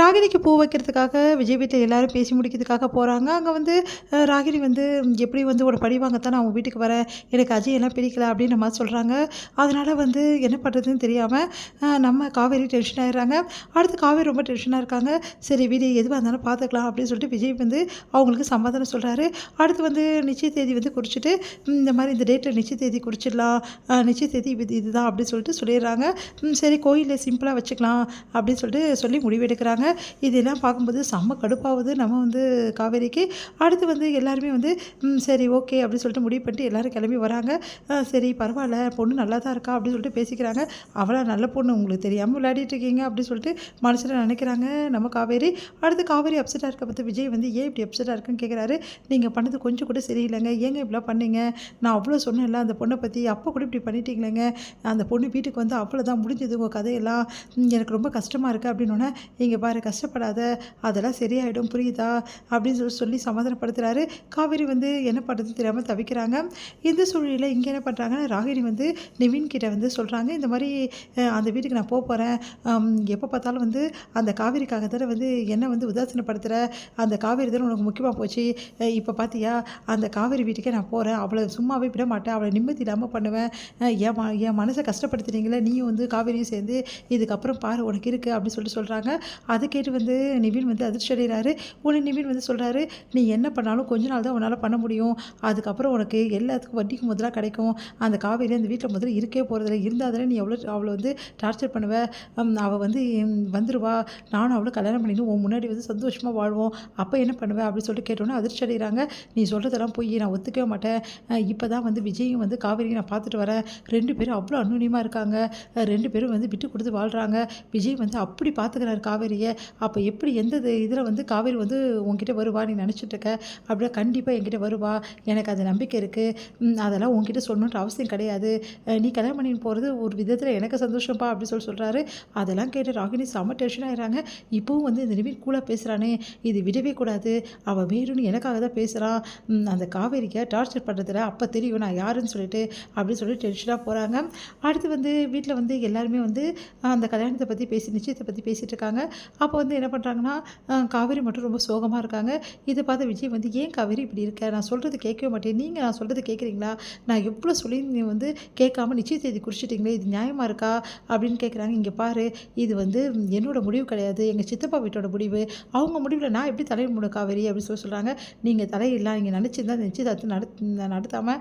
ராகினிக்கு பூ வைக்கிறதுக்காக விஜய் வீட்டில் எல்லாரும் பேசி முடிக்கிறதுக்காக போகிறாங்க. அங்கே வந்து ராகினி வந்து எப்படி வந்து ஒரு பழி வாங்கத்தான் நான் அவங்க வீட்டுக்கு வரேன், எனக்கு அஜய் எல்லாம் பிடிக்கல அப்படின்ற மாதிரி சொல்கிறாங்க. அதனால் வந்து என்ன பண்ணுறதுன்னு தெரியாமல் நம்ம காவேரி டென்ஷன் ஆகிடுறாங்க. அடுத்து காவேரி ரொம்ப டென்ஷனாக இருக்காங்க. சரி வீடு எதுவாக இருந்தாலும் பார்த்துக்கலாம் அப்படின்னு சொல்லிட்டு விஜய் வந்து அவங்களுக்கு சமாதானம் சொல்கிறாரு. அடுத்து வந்து நிச்சய தேதி வந்து குறிச்சிட்டு இந்த மாதிரி இந்த டேட்டில் நிச்சய தேதி குறிச்சிடலாம், நிச்சய தேதி இதுதான் அப்படின்னு சொல்லிட்டு சொல்லிடுறாங்க. சரி கோயிலில் சிம்பிளாக வச்சுக்கலாம் அப்படின்னு சொல்லிட்டு சொல்லி முடிவெடுக்கிறாங்க. இதெல்லாம் பார்க்கும்போது செம்ம கடுப்பாகுது நம்ம வந்து காவேரிக்கு. அடுத்து வந்து எல்லாருமே வந்து சரி ஓகே அப்படின்னு சொல்லிட்டு முடிவு பண்ணிட்டு எல்லோரும் கிளம்பி வராங்க. சரி பரவாயில்ல பொண்ணு நல்லா தான் இருக்கா அப்படின்னு சொல்லிட்டு பேசிக்கிறாங்க. அவளா நல்ல பொண்ணு, உங்களுக்கு தெரியாமல் விளையாடிட்டு இருக்கீங்க அப்படின்னு சொல்லிட்டு மனசில் நினைக்கிறாங்க நம்ம காவேரி. அடுத்து காவேரி அப்செட்டாக இருக்க பார்த்து விஜய் வந்து ஏன் இப்படி அப்செட்டாக இருக்குன்னு கேட்குறாரு. நீங்கள் பண்ணது கொஞ்சம் கூட சரியில்லைங்க, ஏங்க இப்படிலாம் பண்ணீங்க, நான் அவ்வளோ சொன்னேன்ல அந்த பொண்ணை பற்றி, அப்போ கூட இப்படி பண்ணிட்டீங்களேங்க, அந்த பொண்ணு வீட்டுக்கு வந்து அவ்வளோதான் முடிஞ்சது உங்கள் கதையெல்லாம், எனக்கு ரொம்ப கஷ்டமாக இருக்குது அப்படின்னோடனே இங்கே பாரு கஷ்டப்படாத, அதெல்லாம் சரியாயிடும் புரியுதா அப்படின்னு சொல்லி சமாதானப்படுத்துகிறாரு. காவேரி வந்து என்ன பண்ணுறதுன்னு தெரியாமல் தவிக்கிறாங்க. இந்த சூழ்நிலையில் இங்கே என்ன பண்ணுறாங்கன்னா ராகினி வந்து நிவின் கிட்ட வந்து சொல்கிறாங்க, இந்த மாதிரி அந்த வீட்டுக்கு நான் போகிறேன், எப்போ பார்த்தாலும் வந்து அந்த காவேரிக்காக தானே வந்து என்ன வந்து உதாசீனப்படுத்துகிற, அந்த காவேரி தானே உனக்கு முக்கியமாக போச்சு, இப்போ பார்த்தியா அந்த காவேரி வீட்டுக்கே நான் போகிறேன், அவளை சும்மாவே விட மாட்டேன், அவளை நிம்மதி இல்லாமல் பண்ணுவேன், என் மனசை கஷ்டப்படுத்துனீங்களே நீயும் வந்து காவேரியும் சேர்ந்து, இதுக்கப்புறம் பாரு உனக்கு இருக்குது அப்படின்னு சொல்லிட்டு சொல்கிறாங்க. அதை கேட்டு வந்து நிவின் வந்து அதிர்ச்சி அடைகிறாரு. உடனே நிவின் வந்து சொல்கிறாரு, நீ என்ன பண்ணாலும் கொஞ்ச நாள் தான் உன்னால் பண்ண முடியும், அதுக்கப்புறம் உனக்கு எல்லாத்துக்கும் வட்டிக்கு முதலாக கிடைக்கும், அந்த காவேரி அந்த வீட்டில் முதல்ல இருக்கே போகிறதில்ல, இருந்தால் தானே நீ அவளை வந்து டார்ச்சர் பண்ணுவ, அவள் வந்து வந்துடுவா, நானும் அவளை கல்யாணம் பண்ணிட்டு உன் முன்னாடி வந்து சந்தோஷமாக வாழ்வோம், அப்போ என்ன பண்ணுவேன் அப்படின்னு சொல்லிட்டு கேட்டோன்னே அதிர்ச்சி அடைகிறாங்க. நீ சொல்கிறதெல்லாம் போய் நான் ஒத்துக்கவே மாட்டேன், இப்போ தான் வந்து விஜயும் வந்து காவேரியும் நான் பார்த்துட்டு வரேன், 2 பேரும் அவ்வளோ அந்யோன்யமாக இருக்காங்க, 2 பேரும் வந்து விட்டு கொடுத்து வாழ்கிறாங்க, விஜய் வந்து அப்படி பார்த்துக்கிறாரு காவேரியை, அப்போ எப்படி எந்த இதில் வந்து காவேரி வந்து உங்ககிட்ட வருவா நீ நினச்சிட்டு இருக்க, அப்படின்னா கண்டிப்பாக என்கிட்ட வருவா, எனக்கு அது நம்பிக்கை இருக்குது, அதெல்லாம் உங்ககிட்ட சொல்லணுன்ற அவசியம் கிடையாது, நீ கல்யாணம் பண்ணி போகிறது ஒரு விதத்தில் எனக்கு சந்தோஷம்ப்பா அப்படின்னு சொல்கிறாரு. அதெல்லாம் கேட்டு ராகினி செம்ம டென்ஷன் ஆகிறாங்க. இப்போவும் வந்து இந்த நிவின் கூலாக பேசுகிறானே, இது விடவே கூடாது, அவள் வேணும்னு எனக்காக தான் பேசுகிறான், அந்த காவேரிக்கை டார்ச்சர் பண்ணுறதில்ல, அப்போ தெரியும் நான் யாருன்னு சொல்லிட்டு அப்படின்னு சொல்லி டென்ஷனாக போகிறாங்க. அடுத்து வந்து வீட்டில் வந்து எல்லாருமே வந்து அந்த கல்யாணத்தை பற்றி நிச்சயத்தை பற்றி பேசிகிட்டு இருக்காங்க. அப்போ வந்து என்ன பண்ணுறாங்கன்னா காவேரி மட்டும் ரொம்ப சோகமாக இருக்காங்க. இதை பார்த்து விஜய் வந்து ஏன் காவேரி இப்படி இருக்க, நான் சொல்கிறது கேட்கவே மாட்டேன், நீங்கள் நான் சொல்கிறது கேட்குறீங்களா, நான் எவ்வளோ சொல்லி நீ வந்து கேட்காம நிச்சய தேதி குறிச்சிட்டிங்களே, இது நியாயமாக இருக்கா அப்படின்னு கேட்குறாங்க. இங்கே பாரு இது வந்து என்னோடய முடிவு கிடையாது, எங்கள் சித்தப்பா வீட்டோட முடிவு, அவங்க முடிவில் நான் எப்படி தலையிட காவேரி அப்படின்னு சொல்கிறாங்க. நீங்கள் தலையிடலாம், நீங்கள் நினச்சிருந்தா நிச்சயதார்த்தம் நடத்தாமல்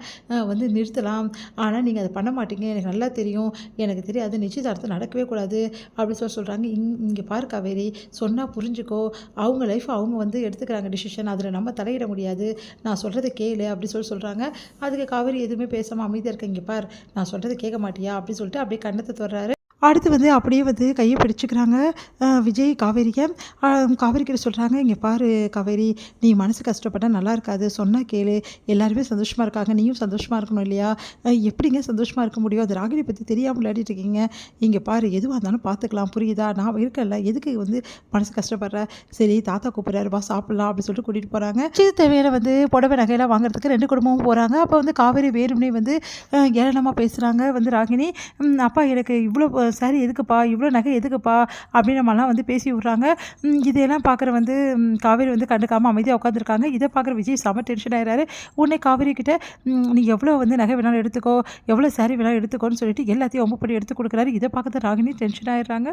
வந்து நிறுத்தலாம், ஆனால் நீங்கள் அதை பண்ண மாட்டீங்க, எனக்கு நல்லா தெரியும், எனக்கு தெரியாது, நிச்சயதார்த்தம் நடக்கவே கூடாது அப்படின்னு சொல்கிறாங்க. இங்கே பாரு காவேரி சொன்னால் புரிஞ்சுக்கோ, அவங்க லைஃப் அவங்க வந்து எடுத்துக்கிறாங்க டிசிஷன், அதில் நம்ம தலையிட முடியாது, நான் சொல்கிறத கேளு அப்படி சொல்கிறாங்க. அதுக்கு காவேரி எதுவுமே பேசாமல் அமைதியாக இருக்க. இங்கே பார் நான் சொல்கிறத கேட்க மாட்டியா அப்படின்னு சொல்லிட்டு அப்படியே கண்ணத்தை தொடுறாரு. அடுத்து வந்து அப்படியே வந்து கையை பிடிச்சிக்கிறாங்க விஜய் காவேரியை. காவேரிக்கிட்ட சொல்கிறாங்க, இங்கே பாரு காவேரி, நீ மனசு கஷ்டப்பட்டால் நல்லா இருக்காது, சொன்னால் கேளு, எல்லாருமே சந்தோஷமாக இருக்காங்க, நீயும் சந்தோஷமாக இருக்கணும் இல்லையா, எப்படிங்க சந்தோஷமாக இருக்க முடியும், அது ராகினி பற்றி தெரியாமல் விளையாடிட்டு இருக்கீங்க, இங்கே பாரு எதுவாக இருந்தாலும் பார்த்துக்கலாம் புரியுதா, நான் இருக்கல, எதுக்கு வந்து மனசு கஷ்டப்படுற, சரி தாத்தா கூப்பிட்றாரு வா சாப்பிட்லாம் அப்படின்னு சொல்லிட்டு கூட்டிகிட்டு போகிறாங்க. சிறு தேவையான வந்து புடவை நகையெல்லாம் வாங்குறதுக்கு 2 குடும்பமும் போகிறாங்க. அப்போ வந்து காவேரி வேணும்னே வந்து ஏளனமாக பேசுகிறாங்க வந்து ராகினி, அப்பா எனக்கு இவ்வளோ சாரி எதுக்குப்பா, இவ்வளோ நகை எதுக்குப்பா அப்படின்னு நம்மலாம் வந்து பேசி விட்றாங்க. இதையெல்லாம் பார்க்குற வந்து காவேரி வந்து கண்டுக்காமல் அமைதியாக உட்காந்துருக்காங்க. இதை பார்க்குற விஜய் செம டென்ஷன் ஆகிறாரு. உடனே காவேரி கிட்ட நீ எவ்வளோ வந்து நகை வேணாலும் எடுத்துக்கோ, எவ்வளோ சாரி வேணாலும் எடுத்துக்கோன்னு சொல்லிட்டு எல்லாத்தையும் ஒம்பு பண்ணி எடுத்து கொடுக்குறாரு. இதை பார்க்குறது ராகினி டென்ஷன் ஆகிடுறாங்க.